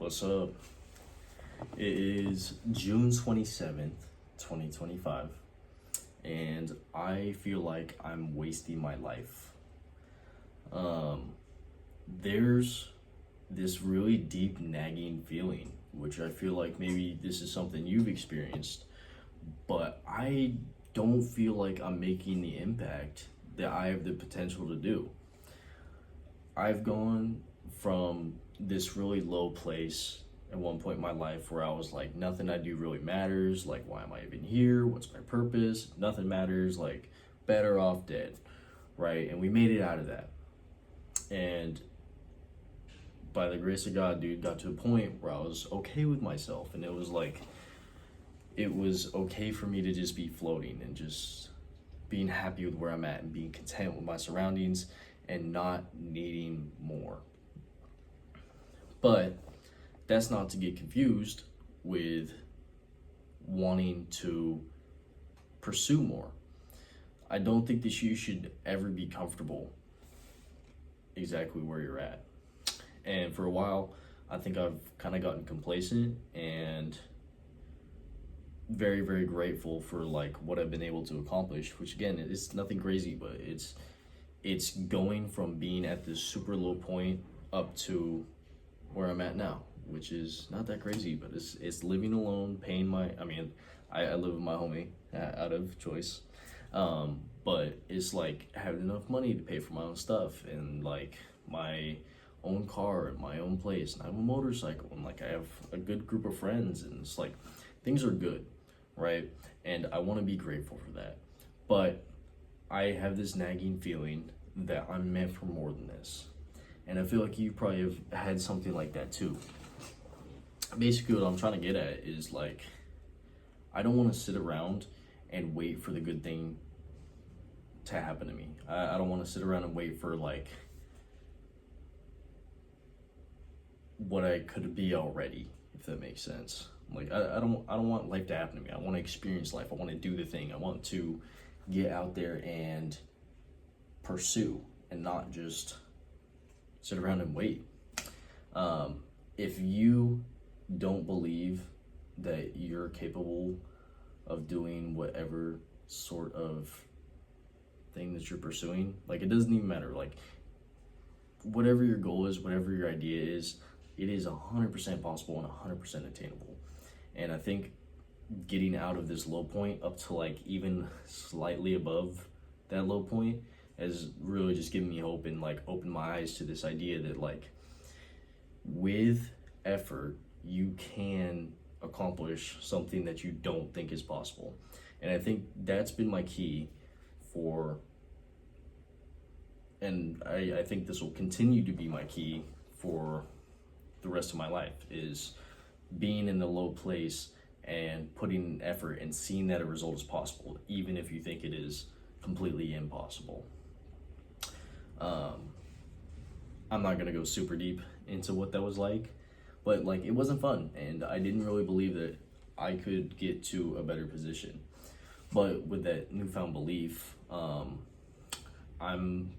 What's up? It is June 27th, 2025, and I feel like I'm wasting my life. There's this really deep nagging feeling, which I feel like maybe this is something you've experienced, but I don't feel like I'm making the impact that I have the potential to do. I've gone from this really low place at one point in my life where I was like, nothing I do really matters. Like, why am I even here? What's my purpose? Nothing matters. Like, better off dead, right? And we made it out of that. And by the grace of God, dude, got to a point where I was okay with myself. And it was like, it was okay for me to just be floating and just being happy with where I'm at and being content with my surroundings and not needing more. But that's not to get confused with wanting to pursue more. I don't think that you should ever be comfortable exactly where you're at. And for a while, I think I've kind of gotten complacent and very, very grateful for like what I've been able to accomplish, which again, it's nothing crazy, but it's going from being at this super low point up to where I'm at now, which is not that crazy, but it's living alone, paying my, I live with my homie out of choice, but it's like having enough money to pay for my own stuff and like my own car and my own place, and I have a motorcycle, and like I have a good group of friends, and it's like things are good, right? And I want to be grateful for that, but I have this nagging feeling that I'm meant for more than this. And I feel like you probably have had something like that too. Basically, what I'm trying to get at is like, I don't want to sit around and wait for the good thing to happen to me. I don't want to sit around and wait for like what I could be already, if that makes sense. Like I don't want life to happen to me. I want to experience life. I want to do the thing. I want to get out there and pursue and not just sit around and wait. If you don't believe that you're capable of doing whatever sort of thing that you're pursuing, like it doesn't even matter, like whatever your goal is, whatever your idea is, it is 100% possible and 100% attainable. And I think getting out of this low point up to like even slightly above that low point has really just given me hope and like opened my eyes to this idea that like with effort you can accomplish something that you don't think is possible. And I think that's been my key for, and I think this will continue to be my key for the rest of my life, is being in the low place and putting effort and seeing that a result is possible, even if you think it is completely impossible. I'm not gonna go super deep into what that was like, but like it wasn't fun, and I didn't really believe that I could get to a better position. But with that newfound belief, I'm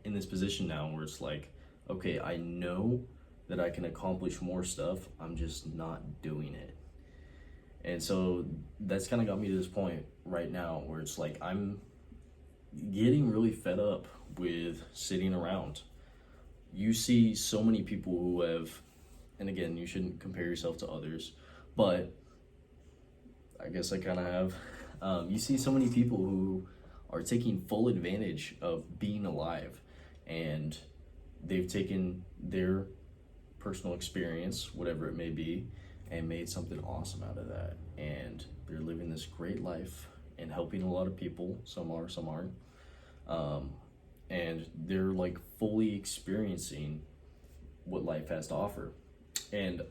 in this position now where it's like, okay, I know that I can accomplish more stuff, I'm just not doing it. And so that's kind of got me to this point right now where it's like I'm getting really fed up with sitting around. You see so many people who have, and again, you shouldn't compare yourself to others, but I guess I kind of have. You see so many people who are taking full advantage of being alive, and they've taken their personal experience, whatever it may be, and made something awesome out of that. And they're living this great life and helping a lot of people. Some are, some aren't. And they're like fully experiencing what life has to offer. And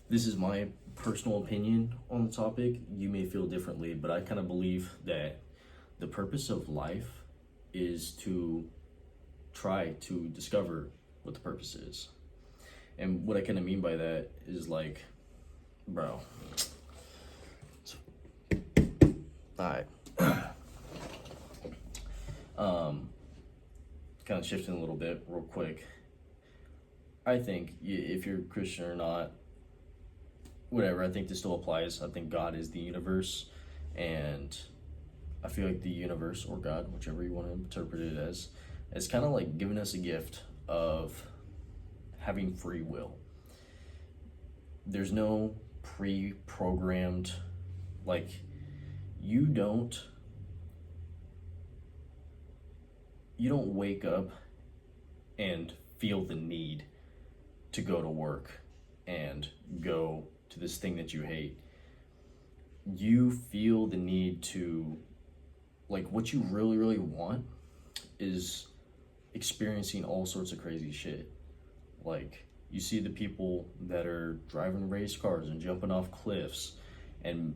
this is my personal opinion on the topic. You may feel differently, but I kind of believe that the purpose of life is to try to discover what the purpose is. And what I kind of mean by that is like, bro, alright. Kind of shifting a little bit real quick. I think if you're Christian or not, whatever, I think this still applies. I think God is the universe, and I feel like the universe or God, whichever you want to interpret it as, is kind of like giving us a gift of having free will. There's no pre-programmed, like, you don't wake up and feel the need to go to work and go to this thing that you hate. You feel the need to, like, what you really, really want is experiencing all sorts of crazy shit. Like, you see the people that are driving race cars and jumping off cliffs and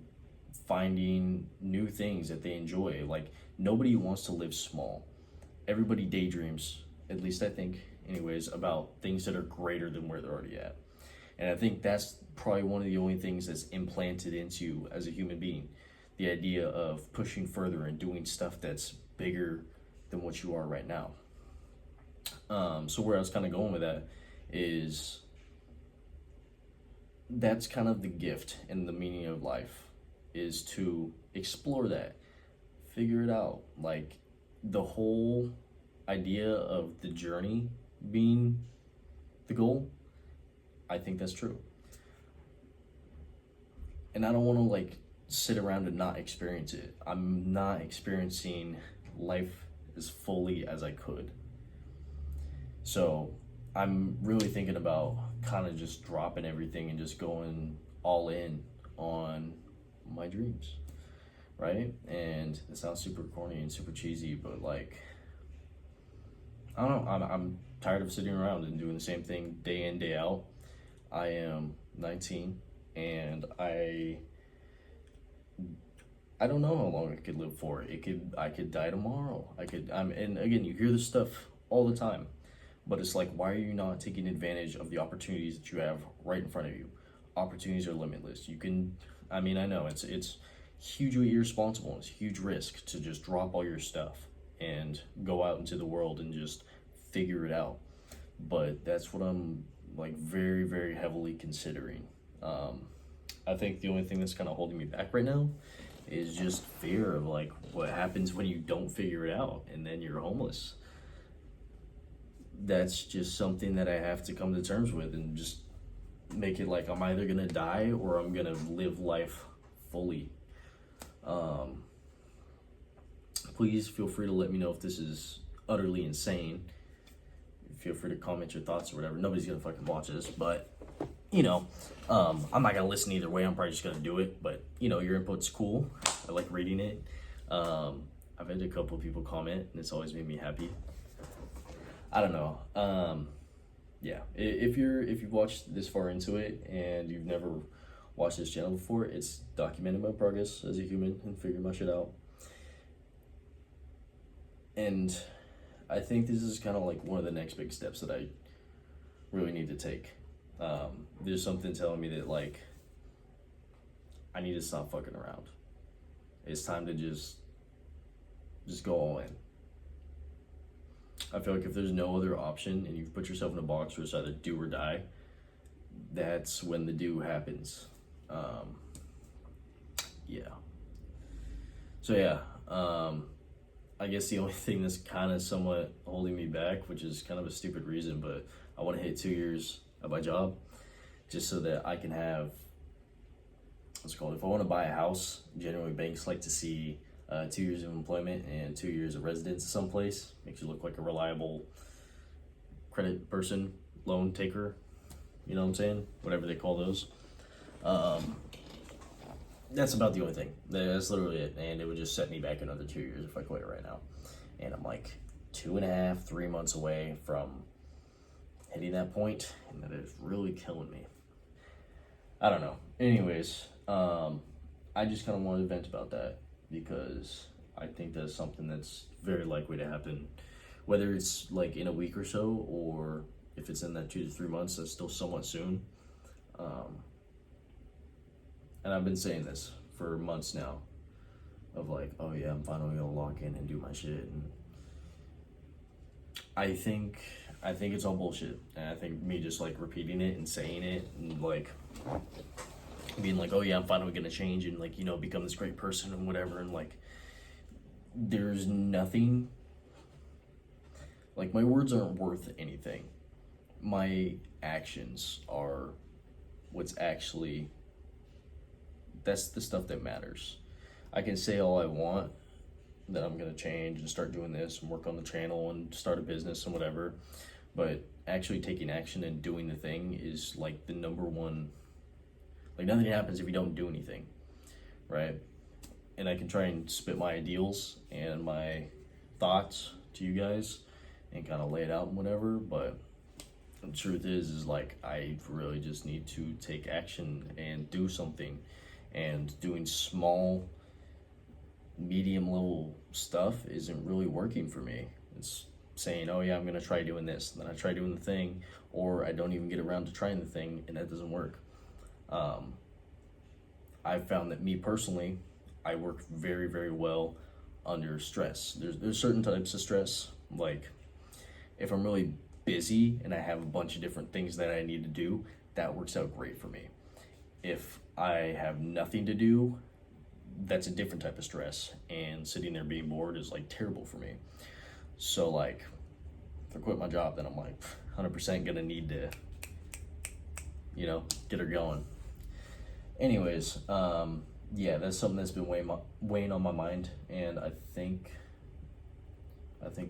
finding new things that they enjoy. Like, nobody wants to live small. Everybody daydreams, at least I think, anyways, about things that are greater than where they're already at. And I think that's probably one of the only things that's implanted into you as a human being. The idea of pushing further and doing stuff that's bigger than what you are right now. So where I was kind of going with that is that's kind of the gift and the meaning of life, is to explore that, figure it out. Like, the whole idea of the journey being the goal, I think that's true. And I don't want to like sit around and not experience it. I'm not experiencing life as fully as I could. So I'm really thinking about kind of just dropping everything and just going all in on my dreams, right? And it sounds super corny and super cheesy, but like, I don't know, I'm tired of sitting around and doing the same thing day in, day out. I am 19 and I don't know how long I could live for. I could die tomorrow. And again, you hear this stuff all the time, but it's like, why are you not taking advantage of the opportunities that you have right in front of you? Opportunities are limitless. I know it's hugely irresponsible. It's a huge risk to just drop all your stuff and go out into the world and just figure it out. But that's what I'm like very, very heavily considering. I think the only thing that's kind of holding me back right now is just fear of like what happens when you don't figure it out and then you're homeless. That's just something that I have to come to terms with and just make it like I'm either gonna die or I'm gonna live life fully. Please feel free to let me know if this is utterly insane. Feel free to comment your thoughts or whatever. Nobody's gonna fucking watch this, but I'm not gonna listen either way. I'm probably just gonna do it, but your input's cool. I like reading it. I've had a couple of people comment and it's always made me happy. I don't know. Yeah, if you've watched this far into it and you've never watched this channel before, it's documenting my progress as a human and figuring my shit out. And I think this is kind of like one of the next big steps that I really need to take. There's something telling me that like I need to stop fucking around. It's time to just go all in. I feel like if there's no other option and you've put yourself in a box where it's either do or die, that's when the do happens. Yeah. So yeah, I guess the only thing that's kind of somewhat holding me back, which is kind of a stupid reason, but I want to hit 2 years at my job just so that I can have, what's it called, if I want to buy a house, generally banks like to see 2 years of employment and 2 years of residence someplace. Makes you look like a reliable credit person, loan taker, you know what I'm saying? Whatever they call those. That's about the only thing. That's literally it. And it would just set me back another 2 years if I quit right now. And I'm like 2.5, 3 months away from hitting that point, and that is really killing me. I don't know. Anyways, I just kind of wanted to vent about that because I think that's something that's very likely to happen. Whether it's like in a week or so, or if it's in that 2 to 3 months, that's still somewhat soon. And I've been saying this for months now of like, oh yeah, I'm finally gonna lock in and do my shit. And I think I think it's all bullshit. And I think me just like repeating it and saying it and like being like, oh yeah, I'm finally gonna change and like, you know, become this great person and whatever. And like, there's nothing, like, my words aren't worth anything. My actions are what's actually, that's the stuff that matters. I can say all I want, that I'm gonna change and start doing this and work on the channel and start a business and whatever, but actually taking action and doing the thing is like the number one. Like, nothing happens if you don't do anything, right? And I can try and spit my ideals and my thoughts to you guys and kind of lay it out and whatever, but the truth is like, I really just need to take action and do something. And doing small, medium level stuff isn't really working for me. It's saying, oh yeah, I'm gonna try doing this, and then I try doing the thing, or I don't even get around to trying the thing, and that doesn't work. I've found that me personally, I work very, very well under stress. There's certain types of stress, like if I'm really busy and I have a bunch of different things that I need to do, that works out great for me. If I have nothing to do, that's a different type of stress, and sitting there being bored is like terrible for me. So like, if I quit my job, then I'm like 100% gonna need to, you know, get her going. Anyways, yeah, that's something that's been weighing on my mind, and I think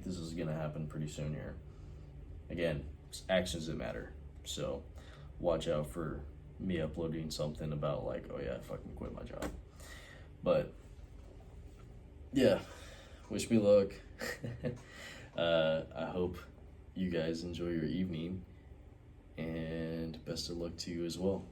this is gonna happen pretty soon here. Again, it's actions that matter. So watch out for me uploading something about like, oh yeah, I fucking quit my job. But yeah, wish me luck. I hope you guys enjoy your evening, and best of luck to you as well.